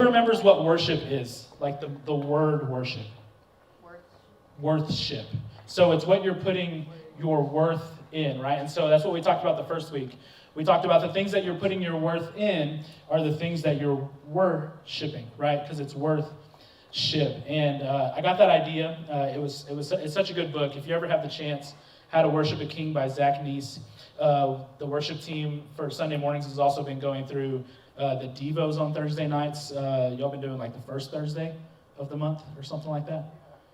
remembers what worship is? Like the word worship. Worthship. So it's what you're putting your worth in, right? And so that's what we talked about the first week. We talked about the things that you're putting your worth in are the things that you're worshiping, right? Because it's worthship. And I got that idea. It's such a good book. If you ever have the chance, How to Worship a King by Zach Neese. The worship team for Sunday mornings has also been going through the Devos on Thursday nights. Y'all been doing like the first Thursday of the month or something like that?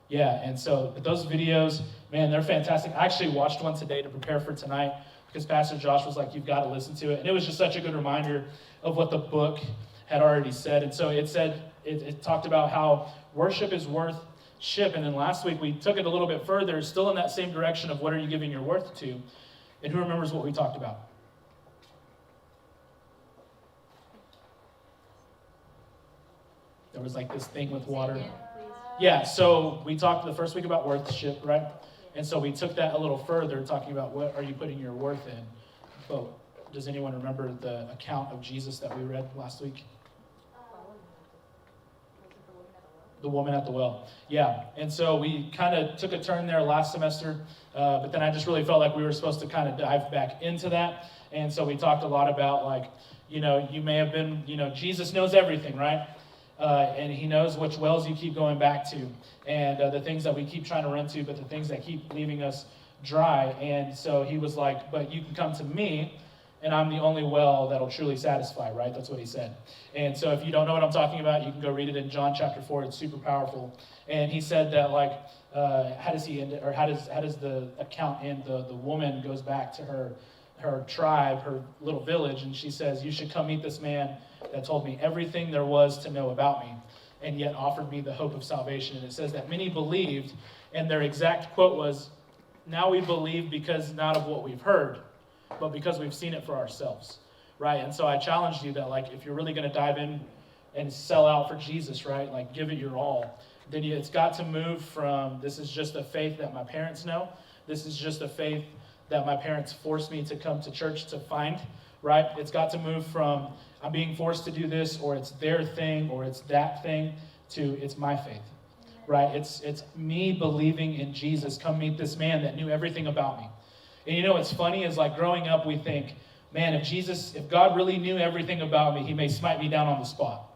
Yeah, and so those videos, man, they're fantastic. I actually watched one today to prepare for tonight because Pastor Josh was like, you've got to listen to it. And it was just such a good reminder of what the book had already said. And so it talked about how worship is worthship. And then last week we took it a little bit further, still in that same direction of what are you giving your worth to? And who remembers what we talked about? There was like this thing with water. Yeah, so we talked the first week about worthship, right? And so we took that a little further, talking about what are you putting your worth in. But does anyone remember the account of Jesus that we read last week? The woman at the well. Yeah, and so we kind of took a turn there last semester, but then I just really felt like we were supposed to kind of dive back into that. And so we talked a lot about like, you may have been, Jesus knows everything, right? And he knows which wells you keep going back to and the things that we keep trying to run to, but the things that keep leaving us dry. And so he was like, but you can come to me and I'm the only well that'll truly satisfy, right? That's what he said. And so if you don't know what I'm talking about, you can go read it in John chapter 4. It's super powerful. And he said that like, how does the account end? The woman goes back to her tribe, her little village, and she says, you should come meet this man that told me everything there was to know about me and yet offered me the hope of salvation. And it says that many believed, and their exact quote was, now we believe because not of what we've heard, but because we've seen it for ourselves, right? And so I challenged you that like, if you're really going to dive in and sell out for Jesus, right, like give it your all, then it's got to move from, this is just a faith that my parents know, this is just a faith that my parents forced me to come to church to find, right? It's got to move from I'm being forced to do this, or it's their thing, or it's that thing, to it's my faith, right? It's me believing in Jesus. Come meet this man that knew everything about me. And what's funny is like growing up, we think, man, if God really knew everything about me, he may smite me down on the spot.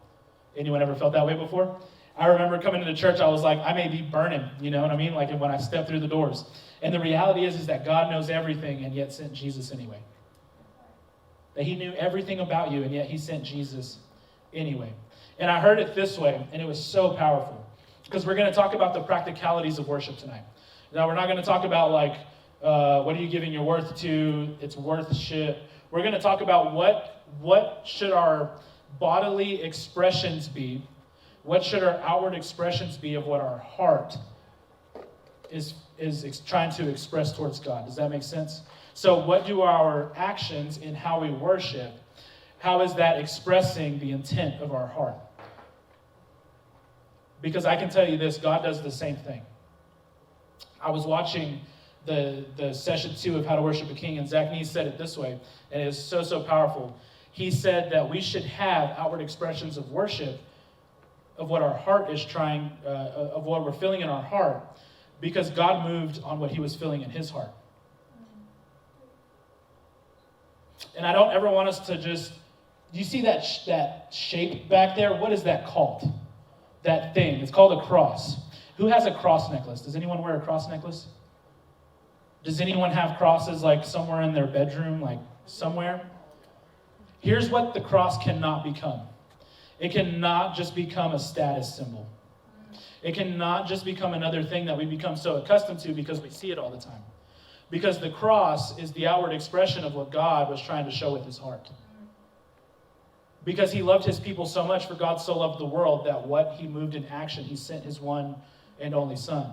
Anyone ever felt that way before? I remember coming into church, I was like, I may be burning, you know what I mean? Like when I step through the doors. And the reality is that God knows everything and yet sent Jesus anyway. That he knew everything about you and yet he sent Jesus anyway. And I heard it this way, and it was so powerful. Because we're going to talk about the practicalities of worship tonight. Now, we're not going to talk about like, what are you giving your worth to? It's worthship. We're going to talk about what should our bodily expressions be? What should our outward expressions be of what our heart is trying to express towards God? Does that make sense? So what do our actions in how we worship, how is that expressing the intent of our heart? Because I can tell you this, God does the same thing. I was watching the session 2 of How to Worship a King, and Zach Neese said it this way, and it is so, so powerful. He said that we should have outward expressions of worship of what our heart is trying, of what we're feeling in our heart, because God moved on what he was feeling in his heart. And I don't ever want us to just, do you see that shape back there? What is that called? That thing. It's called a cross. Who has a cross necklace? Does anyone wear a cross necklace? Does anyone have crosses like somewhere in their bedroom, like somewhere? Here's what the cross cannot become. It cannot just become a status symbol. It cannot just become another thing that we become so accustomed to because we see it all the time. Because the cross is the outward expression of what God was trying to show with his heart. Because he loved his people so much, for God so loved the world, that what he moved in action, he sent his one and only son.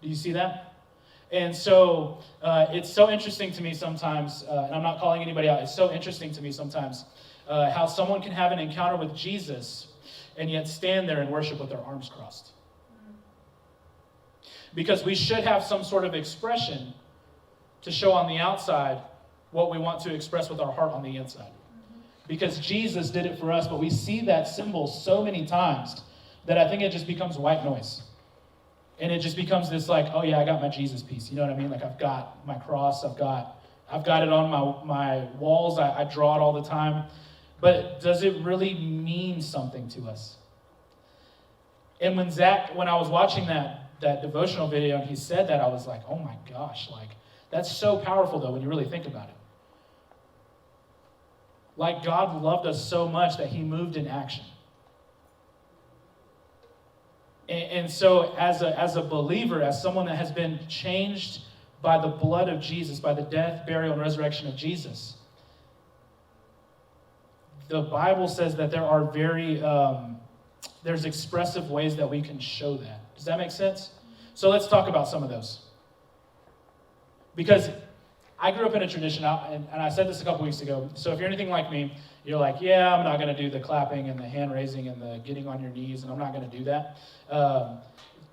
Do you see that? And so it's so interesting to me sometimes, and I'm not calling anybody out, it's so interesting to me sometimes how someone can have an encounter with Jesus and yet stand there and worship with their arms crossed. Because we should have some sort of expression to show on the outside what we want to express with our heart on the inside. because Jesus did it for us, but we see that symbol so many times that I think it just becomes white noise. And it just becomes this like, oh yeah, I got my Jesus piece. You know what I mean? Like I've got my cross, I've got it on my walls, I draw it all the time. But does it really mean something to us? And when I was watching that devotional video and he said that, I was like, oh my gosh, like that's so powerful though when you really think about it. Like God loved us so much that he moved in action. And so as a believer, as someone that has been changed by the blood of Jesus, by the death, burial, and resurrection of Jesus, the Bible says that there are there's expressive ways that we can show that. Does that make sense? So let's talk about some of those. Because I grew up in a tradition, and I said this a couple weeks ago, so if you're anything like me, you're like, yeah, I'm not going to do the clapping and the hand raising and the getting on your knees, and I'm not going to do that.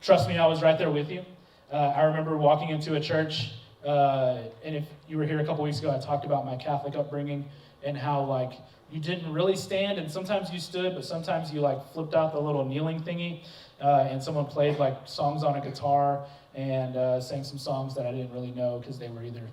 Trust me, I was right there with you. I remember walking into a church, and if you were here a couple weeks ago, I talked about my Catholic upbringing and how, like, you didn't really stand, and sometimes you stood, but sometimes you, like, flipped out the little kneeling thingy, and someone played, like, songs on a guitar and sang some songs that I didn't really know because they were either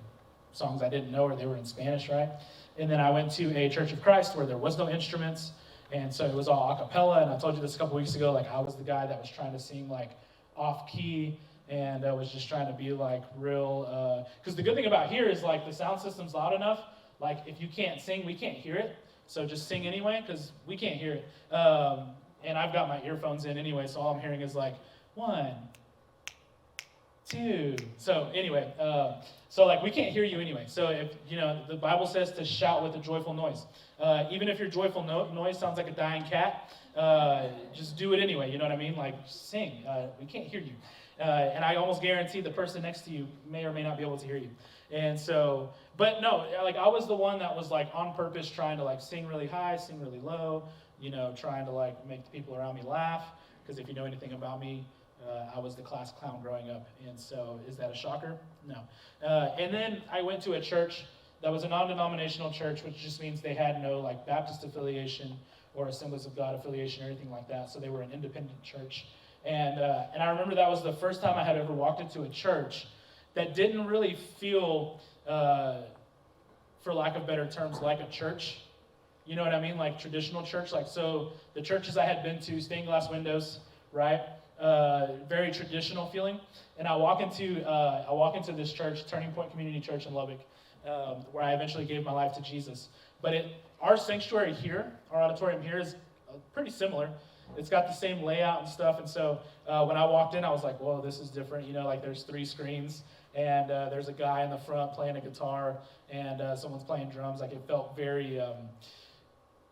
songs I didn't know or they were in Spanish, right? And then I went to a Church of Christ where there was no instruments, and so it was all a cappella, and I told you this a couple weeks ago, like, I was the guy that was trying to sing, like, off-key, and I was just trying to be, like, real, because the good thing about here is, like, the sound system's loud enough, like, if you can't sing, we can't hear it, so just sing anyway, because we can't hear it. And I've got my earphones in anyway, so all I'm hearing is, like, 1, 2. So anyway, so like we can't hear you anyway. So if, the Bible says to shout with a joyful noise. Even if your joyful noise sounds like a dying cat, just do it anyway, you know what I mean? Like sing, we can't hear you. And I almost guarantee the person next to you may or may not be able to hear you. And so, but no, like I was the one that was like on purpose trying to like sing really high, sing really low, trying to like make the people around me laugh. Because if you know anything about me, I was the class clown growing up, and so is that a shocker? No. And then I went to a church that was a non-denominational church, which just means they had no like Baptist affiliation or Assemblies of God affiliation or anything like that, so they were an independent church. And I remember that was the first time I had ever walked into a church that didn't really feel, for lack of better terms, like a church. You know what I mean? Like traditional church. Like, so the churches I had been to, stained glass windows, right? Very traditional feeling. And I walk into this church, Turning Point Community Church in Lubbock, where I eventually gave my life to Jesus. But our sanctuary here, our auditorium here is pretty similar. It's got the same layout and stuff. And so when I walked in, I was like, whoa, this is different. Like there's 3 screens, and there's a guy in the front playing a guitar, and someone's playing drums. Like it felt very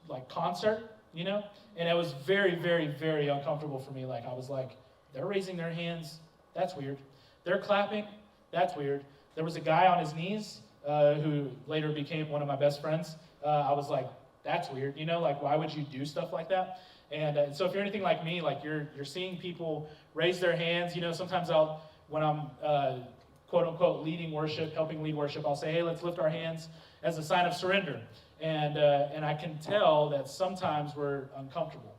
like concert, And it was very, very, very uncomfortable for me. Like I was like, they're raising their hands. That's weird. They're clapping. That's weird. There was a guy on his knees who later became one of my best friends. I was like, that's weird. Like why would you do stuff like that? And so if you're anything like me, like you're seeing people raise their hands. Sometimes when I'm quote unquote leading worship, helping lead worship, I'll say, hey, let's lift our hands as a sign of surrender. And I can tell that sometimes we're uncomfortable.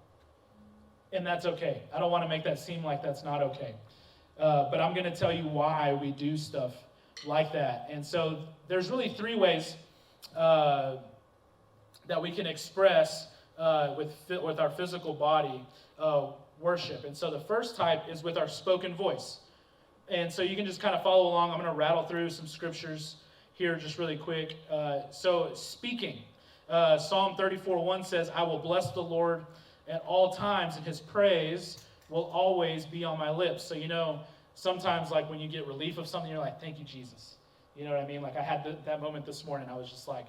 And that's okay. I don't want to make that seem like that's not okay. But I'm going to tell you why we do stuff like that. And so there's really 3 ways that we can express with our physical body worship. And so the first type is with our spoken voice. And so you can just kind of follow along. I'm going to rattle through some scriptures here just really quick. So speaking, Psalm 34:1 says, I will bless the Lord at all times, and his praise will always be on my lips. So, sometimes like when you get relief of something, you're like, thank you, Jesus. You know what I mean? Like I had that moment this morning. I was just like,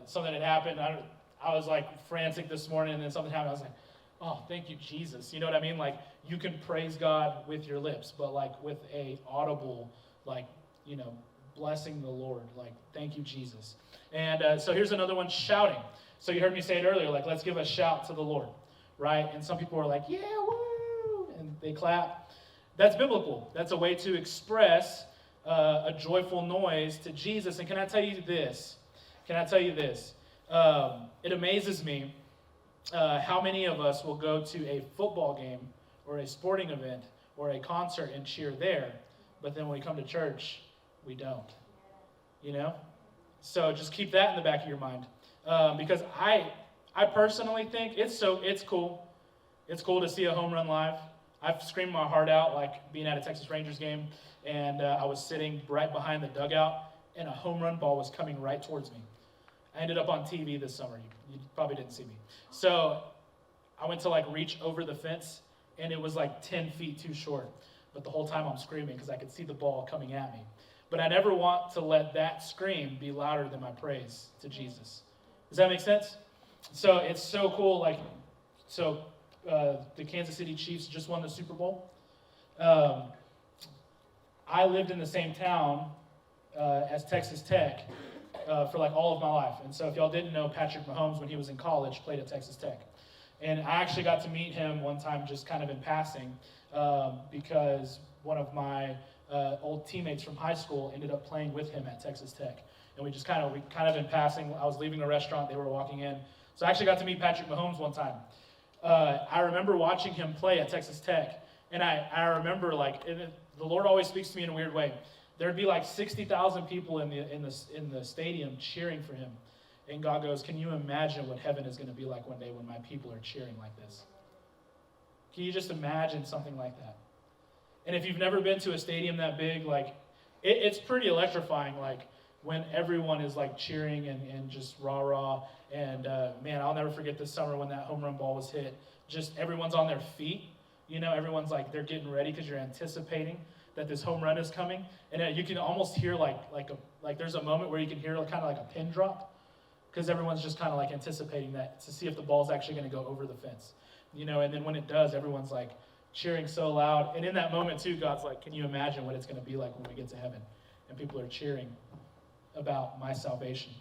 something had happened. I was like frantic this morning, and then something happened. I was like, oh, thank you, Jesus. You know what I mean? Like you can praise God with your lips, but like with a audible, like, blessing the Lord, like, thank you, Jesus. And so here's another one, shouting. So you heard me say it earlier, like, let's give a shout to the Lord, right? And some people are like, yeah, woo, and they clap. That's biblical. That's a way to express a joyful noise to Jesus. And can I tell you this? It amazes me how many of us will go to a football game or a sporting event or a concert and cheer there, but then when we come to church, we don't. You know? So just keep that in the back of your mind. Because I personally think it's cool. It's cool to see a home run live. I've screamed my heart out, like being at a Texas Rangers game, and I was sitting right behind the dugout, and a home run ball was coming right towards me. I ended up on TV this summer. You probably didn't see me. So I went to like reach over the fence, and it was like 10 feet too short. But the whole time I'm screaming because I could see the ball coming at me. But I never want to let that scream be louder than my praise to Jesus. Does that make sense? So it's so cool. The Kansas City Chiefs just won the Super Bowl. I lived in the same town as Texas Tech for like all of my life. And so if y'all didn't know, Patrick Mahomes, when he was in college, played at Texas Tech. And I actually got to meet him one time just kind of in passing because one of my old teammates from high school ended up playing with him at Texas Tech. And we kind of in passing, I was leaving a restaurant, they were walking in. So I actually got to meet Patrick Mahomes one time. I remember watching him play at Texas Tech, and I remember the Lord always speaks to me in a weird way. There'd be like 60,000 people in the stadium cheering for him, and God goes, "Can you imagine what heaven is going to be like one day when my people are cheering like this?" Can you just imagine something like that? And if you've never been to a stadium that big, it's pretty electrifying. Like when everyone is like cheering and just rah-rah. And man, I'll never forget this summer when that home run ball was hit. Just everyone's on their feet. You know, everyone's like, they're getting ready because you're anticipating that this home run is coming. And you can almost hear like there's a moment where you can hear kind of like a pin drop because everyone's just kind of like anticipating that to see if the ball's actually going to go over the fence. You know, and then when it does, everyone's like cheering so loud. And in that moment too, God's like, can you imagine what it's going to be like when we get to heaven? And people are cheering about my salvation.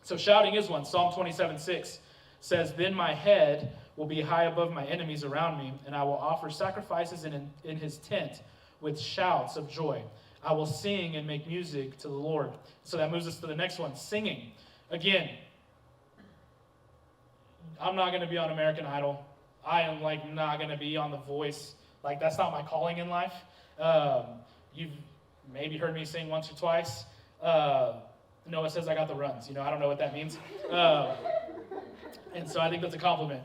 So shouting is one. Psalm 27:6 says, "Then my head will be high above my enemies around me, and I will offer sacrifices in his tent with shouts of joy. I will sing and make music to the Lord." So that moves us to the next one, singing. Again, I'm not going to be on American Idol. I am not going to be on The Voice. That's not my calling in life. You've maybe heard me sing once or twice. Noah says I got the runs. I don't know what that means. And so I think that's a compliment.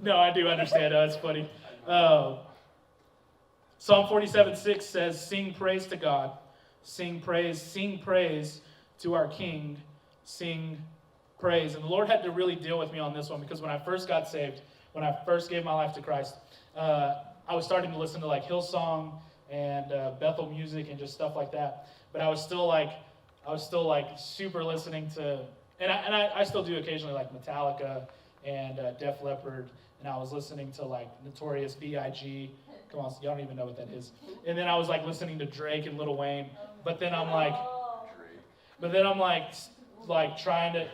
No, I do understand. It's funny. Psalm 47:6 says, "Sing praise to God. Sing praise to our King. Sing praise." And the Lord had to really deal with me on this one because when I first got saved, when I first gave my life to Christ, I was starting to listen to Hillsong and Bethel music and just stuff like that. But I was still super listening to, and I still do occasionally Metallica and Def Leppard, and I was listening to Notorious B.I.G. Come on, y'all don't even know what that is. And then I was listening to Drake and Lil Wayne. But then I'm trying to,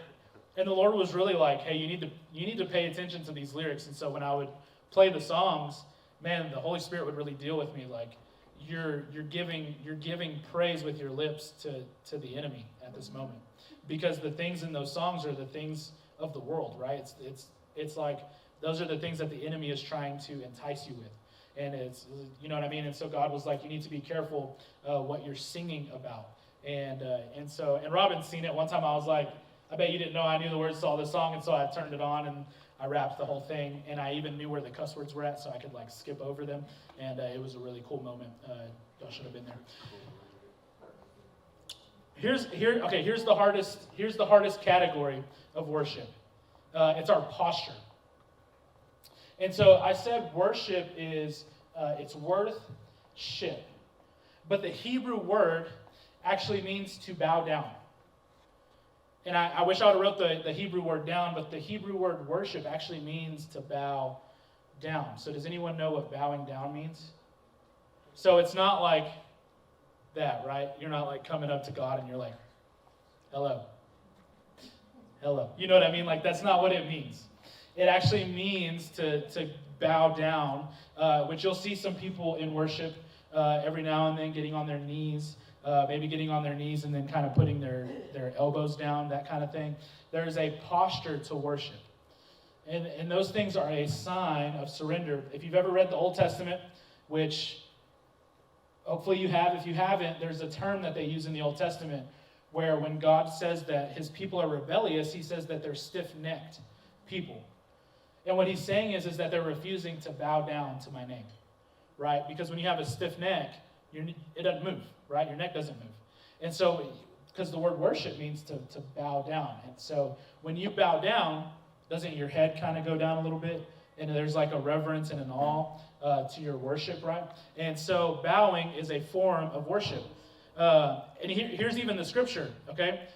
and the Lord was really hey, you need to pay attention to these lyrics. And so when I would play the songs, man, the Holy Spirit would really deal with me you're giving praise with your lips to the enemy at this moment, because the things in those songs are the things of the world, right? It's those are the things that the enemy is trying to entice you with, and it's, you know what I mean. And so God was you need to be careful what you're singing about, and Robin's seen it one time. I was I bet you didn't know I knew the words to all this song, and so I turned it on and I rapped the whole thing, and I even knew where the cuss words were at, so I could skip over them, and it was a really cool moment. Y'all should have been there. Here's the hardest category of worship. It's our posture. And so I said worship is it's worth-ship, but the Hebrew word actually means to bow down. And I wish I would have wrote the Hebrew word down, but the Hebrew word worship actually means to bow down. So does anyone know what bowing down means? So it's not like that, right? You're not coming up to God and you're hello. Hello. You know what I mean? That's not what it means. It actually means to bow down, which you'll see some people in worship every now and then getting on their knees maybe getting on their knees and then kind of putting their elbows down, that kind of thing. There's a posture to worship. And those things are a sign of surrender. If you've ever read the Old Testament, which hopefully you have, if you haven't, there's a term that they use in the Old Testament where when God says that his people are rebellious, he says that they're stiff-necked people. And what he's saying is that they're refusing to bow down to my name, right? Because when you have a stiff neck, it doesn't move, right? Your neck doesn't move. And so, because the word worship means to bow down. And so when you bow down, doesn't your head kind of go down a little bit? And there's like a reverence and an awe to your worship, right? And so bowing is a form of worship. And here's even the scripture, okay?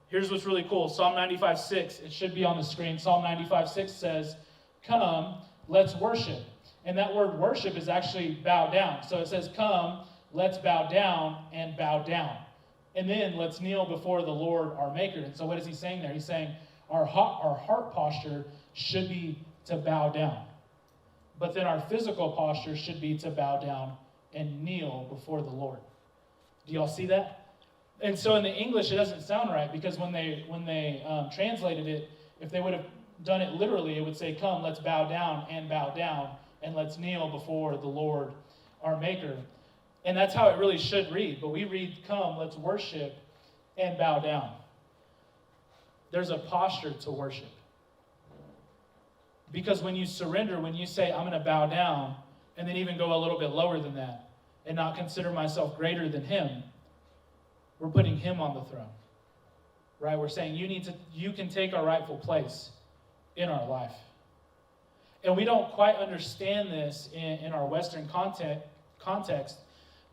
Here's what's really cool. Psalm 95:6, it should be on the screen. Psalm 95:6 says, "Come, let's worship." And that word worship is actually bow down. So it says, "Come, let's bow down and bow down. And then let's kneel before the Lord our Maker." And so what is he saying there? He's saying our heart posture should be to bow down. But then our physical posture should be to bow down and kneel before the Lord. Do y'all see that? And so in the English, it doesn't sound right, because when they translated it, if they would have done it literally, it would say, "Come, let's bow down, and let's kneel before the Lord our Maker." And that's how it really should read. But we read, "Come, let's worship and bow down." There's a posture to worship. Because when you surrender, when you say, "I'm going to bow down," and then even go a little bit lower than that, and not consider myself greater than him, we're putting him on the throne. Right? We're saying, you can take our rightful place in our life. And we don't quite understand this in our Western context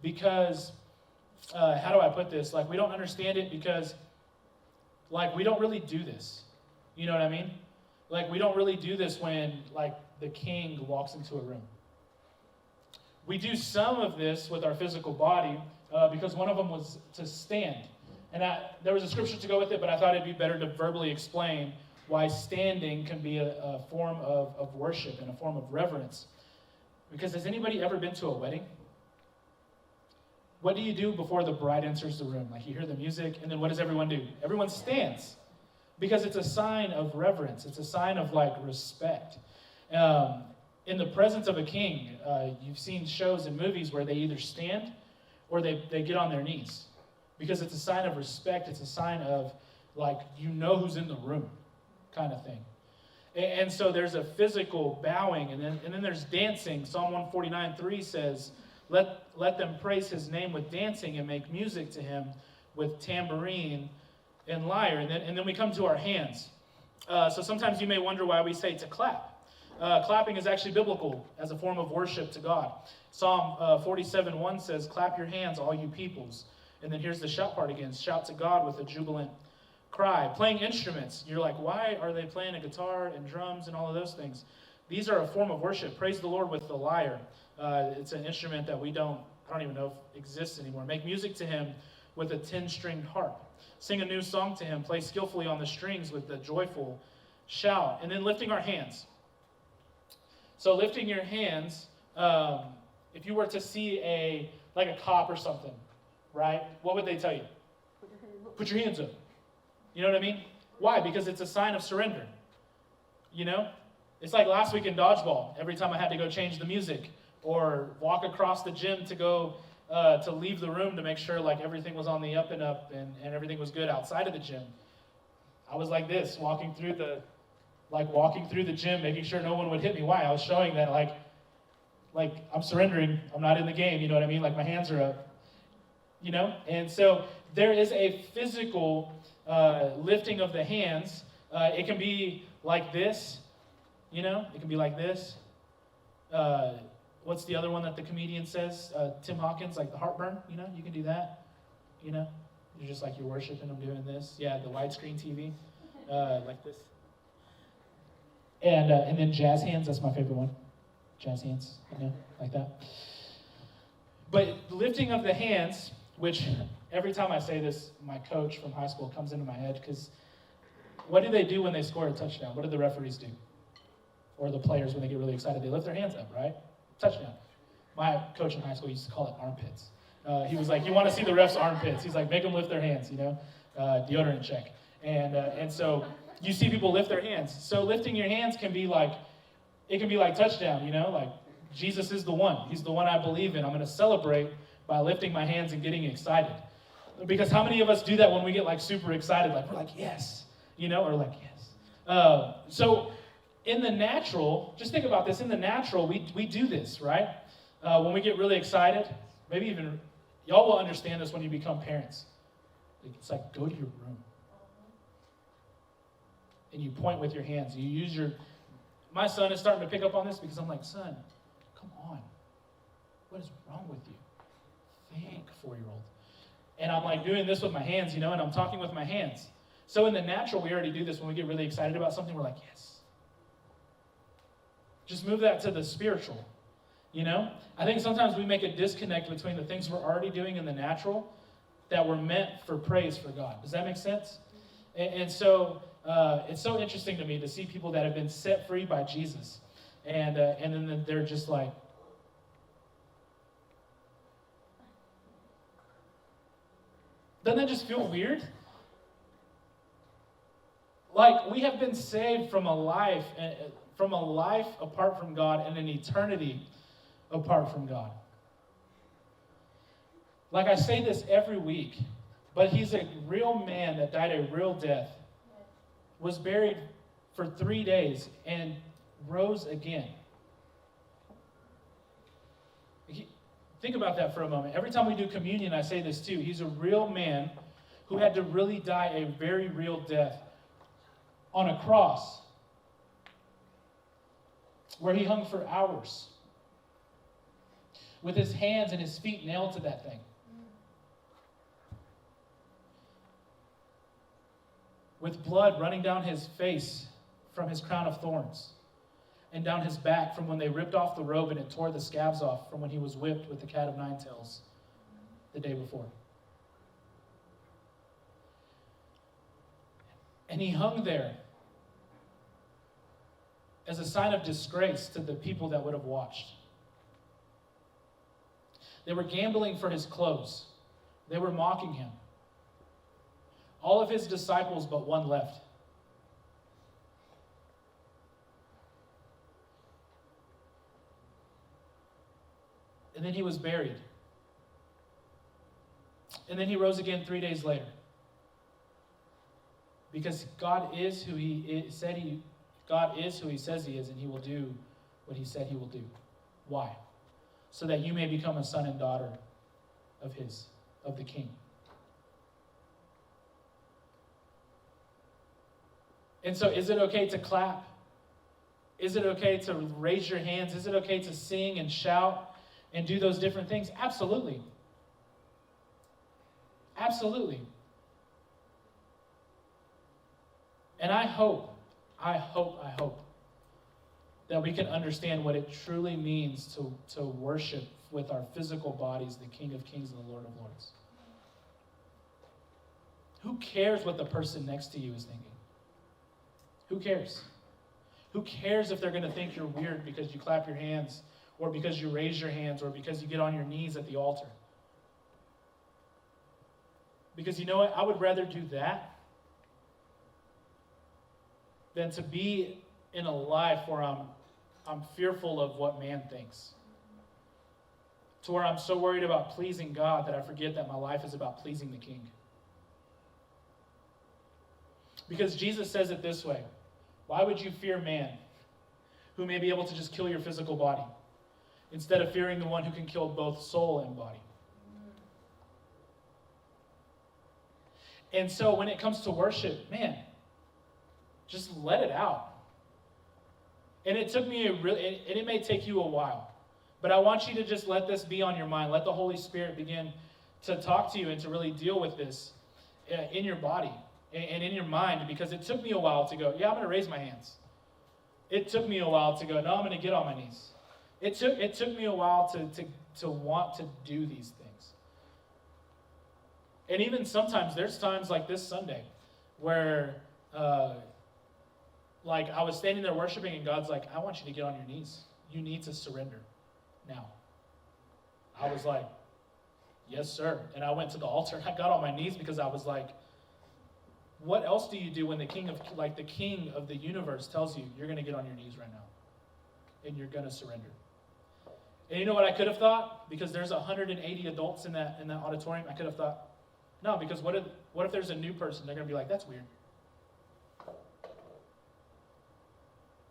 because, how do I put this? Like, we don't understand it because, like, we don't really do this. You know what I mean? Like, we don't really do this when, like, the king walks into a room. We do some of this with our physical body because one of them was to stand. And there was a scripture to go with it, but I thought it'd be better to verbally explain why standing can be a form of worship and a form of reverence. Because has anybody ever been to a wedding? What do you do before the bride enters the room? Like, you hear the music, and then what does everyone do? Everyone stands. Because it's a sign of reverence. It's a sign of, like, respect. In the presence of a king, you've seen shows and movies where they either stand or they get on their knees. Because it's a sign of respect. It's a sign of, like, you know who's in the room kind of thing. And so there's a physical bowing, and then there's dancing. Psalm 149:3 says, let them praise his name with dancing and make music to him with tambourine and lyre. And then we come to our hands. So sometimes you may wonder why we say to clap. Clapping is actually biblical as a form of worship to God. Psalm 47:1 says, "Clap your hands, all you peoples." And then here's the shout part again. "Shout to God with a jubilant cry." Playing instruments. You're like, why are they playing a guitar and drums and all of those things? These are a form of worship. Praise the Lord with the lyre. It's an instrument that I don't even know if exists anymore. Make music to him with a 10-stringed harp. Sing a new song to him. Play skillfully on the strings with a joyful shout. And then lifting our hands. So lifting your hands, if you were to see a cop or something, right? What would they tell you? Put your hands up. You know what I mean? Why? Because it's a sign of surrender. You know? It's like last week in dodgeball. Every time I had to go change the music or walk across the gym to go to leave the room to make sure like everything was on the up and up and everything was good outside of the gym. I was like this, walking through the gym, making sure no one would hit me. Why? I was showing that like I'm surrendering. I'm not in the game. You know what I mean? Like my hands are up. You know? And so there is a physical lifting of the hands. It can be like this. You know? It can be like this. What's the other one that the comedian says? Tim Hawkins, like the heartburn. You know? You can do that. You know? You're just like you're worshiping. I'm doing this. Yeah, the widescreen TV. Like this. And then jazz hands, that's my favorite one. Jazz hands, you know, like that. But lifting of the hands, which every time I say this, my coach from high school comes into my head, because what do they do when they score a touchdown? What do the referees do? Or the players when they get really excited? They lift their hands up, right? Touchdown. My coach in high school used to call it armpits. He was like, you want to see the refs' armpits. He's like, make them lift their hands, deodorant check. And so you see people lift their hands. So lifting your hands can be like touchdown, like Jesus is the one. He's the one I believe in. I'm going to celebrate by lifting my hands and getting excited. Because how many of us do that when we get like super excited? Like we're like, yes, or like, yes. So in the natural, just think about this. In the natural, we do this, right? When we get really excited, maybe even, y'all will understand this when you become parents. It's like, go to your room. And you point with your hands. You use my son is starting to pick up on this because I'm like, son, come on. What is wrong with you? Think, 4-year-old. And I'm like doing this with my hands, and I'm talking with my hands. So in the natural, we already do this when we get really excited about something. We're like, yes. Just move that to the spiritual, I think sometimes we make a disconnect between the things we're already doing in the natural that were meant for praise for God. Does that make sense? And so it's so interesting to me to see people that have been set free by Jesus. And then they're just like, doesn't that just feel weird? Like we have been saved from a life apart from God and an eternity apart from God. Like I say this every week, but he's a real man that died a real death, was buried for 3 days, and rose again. Think about that for a moment. Every time we do communion, I say this too. He's a real man who had to really die a very real death on a cross where he hung for hours with his hands and his feet nailed to that thing. With blood running down his face from his crown of thorns and down his back from when they ripped off the robe and it tore the scabs off from when he was whipped with the cat of nine tails the day before. And he hung there as a sign of disgrace to the people that would have watched. They were gambling for his clothes. They were mocking him. All of his disciples but one left. And then he was buried. And then he rose again 3 days later. Because God is who he says he is, and he will do what he said he will do. Why? So that you may become a son and daughter of the King. And so is it okay to clap? Is it okay to raise your hands? Is it okay to sing and shout and do those different things? Absolutely. Absolutely. And I hope that we can understand what it truly means to worship with our physical bodies the King of Kings and the Lord of Lords. Who cares what the person next to you is thinking? Who cares? Who cares if they're going to think you're weird because you clap your hands, or because you raise your hands, or because you get on your knees at the altar? Because you know what? I would rather do that than to be in a life where I'm fearful of what man thinks. To where I'm so worried about pleasing God that I forget that my life is about pleasing the King. Because Jesus says it this way: why would you fear man who may be able to just kill your physical body instead of fearing the one who can kill both soul and body? And so when it comes to worship, man, just let it out. And it took me it may take you a while, but I want you to just let this be on your mind. Let the Holy Spirit begin to talk to you and to really deal with this in your body and in your mind, because it took me a while to go, yeah, I'm going to raise my hands. It took me a while to go, no, I'm going to get on my knees. It took me a while to want to do these things. And even sometimes, there's times like this Sunday where like I was standing there worshiping and God's like, I want you to get on your knees. You need to surrender now. I was like, Yes, sir. And I went to the altar. I got on my knees because I was like, what else do you do when the king of the universe tells you you're going to get on your knees right now and you're going to surrender? And you know what I could have thought? Because there's 180 adults in that auditorium, I could have thought, no, because what if there's a new person? They're going to be like, that's weird.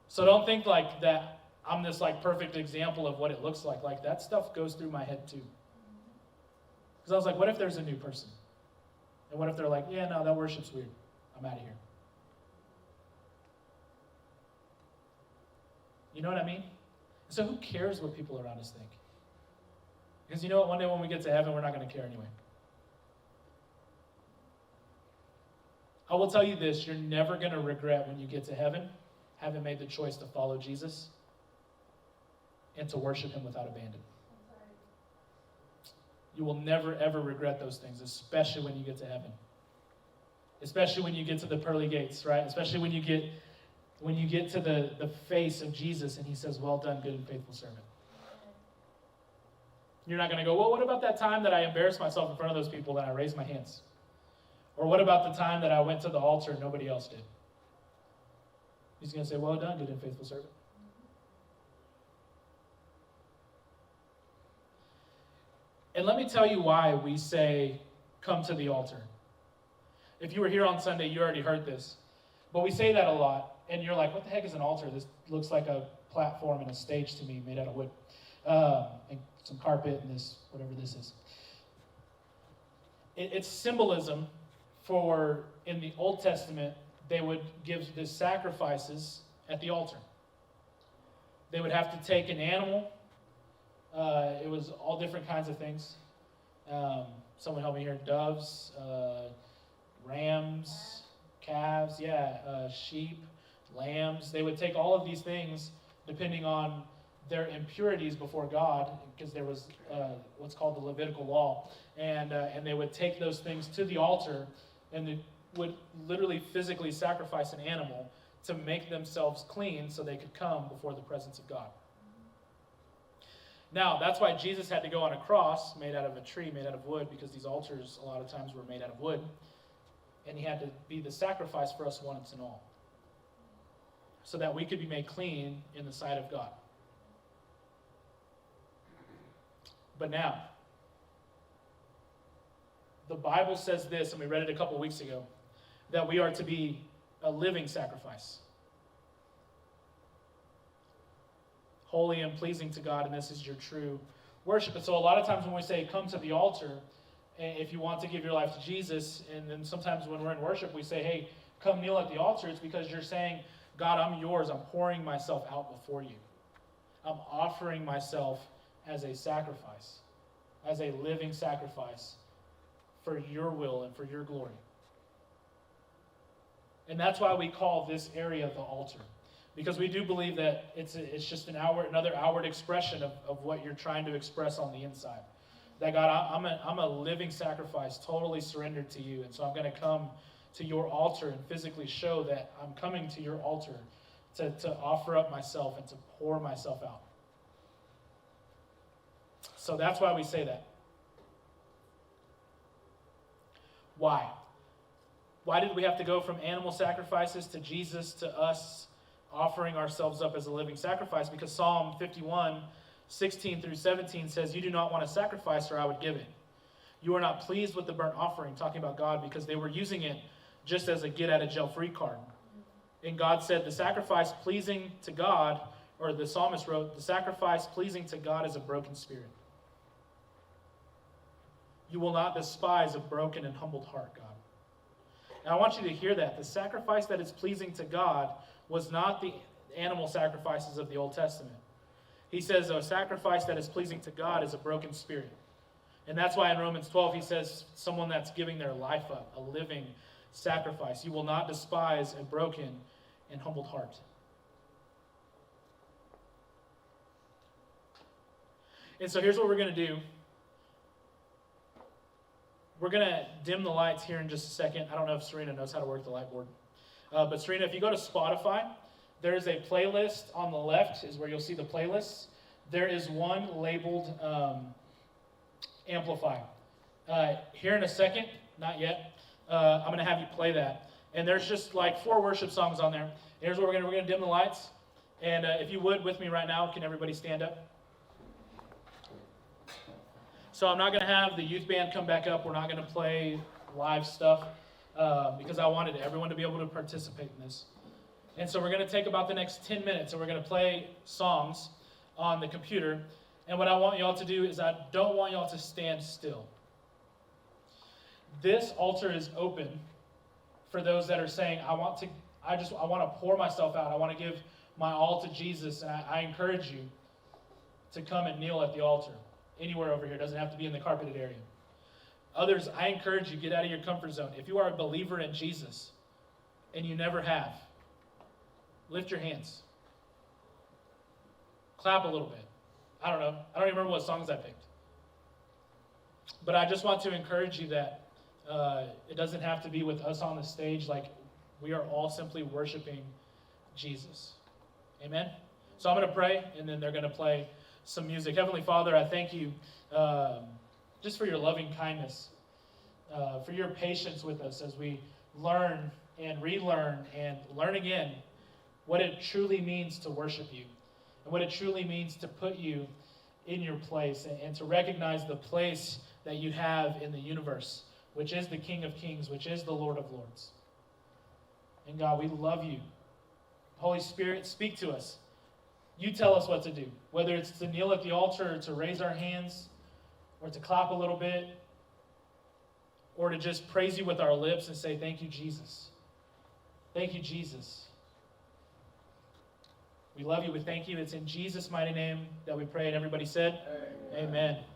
So don't think like that I'm this like perfect example of what it looks like. Like that stuff goes through my head too. Because I was like, what if there's a new person? And what if they're like, yeah, no, that worship's weird. I'm out of here. You know what I mean? So who cares what people around us think? Because you know what? One day when we get to heaven, we're not going to care anyway. I will tell you this, you're never going to regret when you get to heaven having made the choice to follow Jesus and to worship him without abandon. You will never, ever regret those things, especially when you get to heaven. Especially when you get to the pearly gates, right? Especially when you get to the face of Jesus and he says, well done, good and faithful servant. You're not going to go, well, what about that time that I embarrassed myself in front of those people and I raised my hands? Or what about the time that I went to the altar and nobody else did? He's going to say, well done, good and faithful servant. And let me tell you why we say, come to the altar. If you were here on Sunday, you already heard this. But we say that a lot, and you're like, what the heck is an altar? This looks like a platform and a stage to me made out of wood. And some carpet and this, whatever this is. It's symbolism for, in the Old Testament, they would give the sacrifices at the altar. They would have to take an animal. It was all different kinds of things. Someone help me here. Doves, rams, calves, sheep, lambs. They would take all of these things depending on their impurities before God, because there was what's called the Levitical law. And they would take those things to the altar, and they would literally physically sacrifice an animal to make themselves clean so they could come before the presence of God. Now, that's why Jesus had to go on a cross made out of a tree, made out of wood, because these altars a lot of times were made out of wood. And he had to be the sacrifice for us once and all, so that we could be made clean in the sight of God. But now, the Bible says this, and we read it a couple weeks ago, that we are to be a living sacrifice. Holy and pleasing to God, and this is your true worship. And so a lot of times when we say, come to the altar, if you want to give your life to Jesus, and then sometimes when we're in worship, we say, hey, come kneel at the altar, it's because you're saying, God, I'm yours. I'm pouring myself out before you. I'm offering myself as a sacrifice, as a living sacrifice for your will and for your glory. And that's why we call this area the altar. Because we do believe that it's just another outward expression of what you're trying to express on the inside. That God, I'm a living sacrifice, totally surrendered to you. And so I'm going to come to your altar and physically show that I'm coming to your altar to offer up myself and to pour myself out. So that's why we say that. Why? Why did we have to go from animal sacrifices to Jesus to us offering ourselves up as a living sacrifice? Because Psalm 51, 16 through 17 says, you do not want a sacrifice, or I would give it. You are not pleased with the burnt offering, talking about God, because they were using it just as a get-out-of-jail-free card. And God said, the sacrifice pleasing to God, or the psalmist wrote, the sacrifice pleasing to God is a broken spirit. You will not despise a broken and humbled heart, God. Now I want you to hear that. The sacrifice that is pleasing to God was not the animal sacrifices of the Old Testament. He says a sacrifice that is pleasing to God is a broken spirit. And that's why in Romans 12 he says someone that's giving their life up, a living sacrifice. You will not despise a broken and humbled heart. And so here's what we're going to do. We're going to dim the lights here in just a second. I don't know if Serena knows how to work the light board. But Serena, if you go to Spotify, there's a playlist on the left is where you'll see the playlists. There is one labeled Amplify. Here in a second, not yet, I'm going to have you play that. And there's just like 4 worship songs on there. Here's what we're going to dim the lights. And if you would, with me right now, can everybody stand up? So I'm not going to have the youth band come back up. We're not going to play live stuff because I wanted everyone to be able to participate in this. And so we're going to take about the next 10 minutes and we're going to play songs on the computer. And what I want y'all to do is I don't want y'all to stand still. This altar is open for those that are saying, I want to pour myself out. I want to give my all to Jesus. And I encourage you to come and kneel at the altar. Anywhere over here. It doesn't have to be in the carpeted area. Others, I encourage you, get out of your comfort zone. If you are a believer in Jesus and you never have, lift your hands. Clap a little bit. I don't know. I don't even remember what songs I picked. But I just want to encourage you that it doesn't have to be with us on the stage. Like, we are all simply worshiping Jesus. Amen? So I'm going to pray, and then they're going to play some music. Heavenly Father, I thank you just for your loving kindness, for your patience with us as we learn and relearn and learn again what it truly means to worship you and what it truly means to put you in your place and to recognize the place that you have in the universe, which is the King of Kings, which is the Lord of Lords. And God, we love you. Holy Spirit, speak to us. You tell us what to do, whether it's to kneel at the altar or to raise our hands or to clap a little bit or to just praise you with our lips and say, thank you, Jesus. Thank you, Jesus. We love you. We thank you. It's in Jesus' mighty name that we pray. And everybody said, Amen. Amen.